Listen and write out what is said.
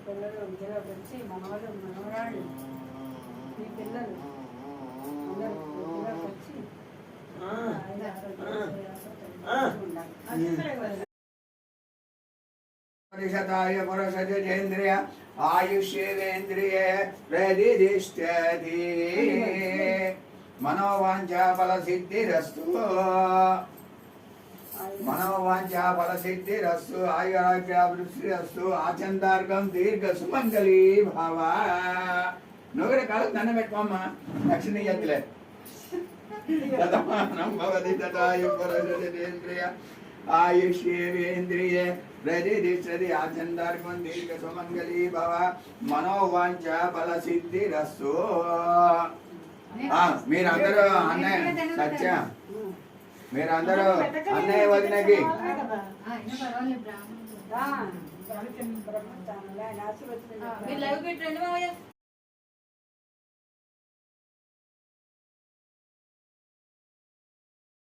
పిల్లలు ఉద్యోగం వచ్చి మనవాళ్ళు మనవరాళ్ళు మీ పిల్లలు అందరూ ఉద్యోగం వచ్చి परिषदाय पुरुषजेन्द्रिय आयुष्येन्द्रिय प्रतिष्ठति मनोवांछा फल सिद्धिरस्तु मनोवांछा फल सिद्धिरस्तु आयुराग्यावृष्टिरस्तु आचंदार्गम दीर्घ सुमंगली भव नोगरे काल दन्न पेट्टुकोम्मा लक्ष्मीयत्तले तदमानं भवति तदायु पुरुषजेन्द्रिय आयुष्येन्द्रिय प्रतिष्ठति आचंदार्गम दीर्घ सुमंगली भव मनोवांछा फल सिद्धिरस्तु మీరందరూ అన్నయ్య సత్య మీరందరూ అన్నయ్య వదినకి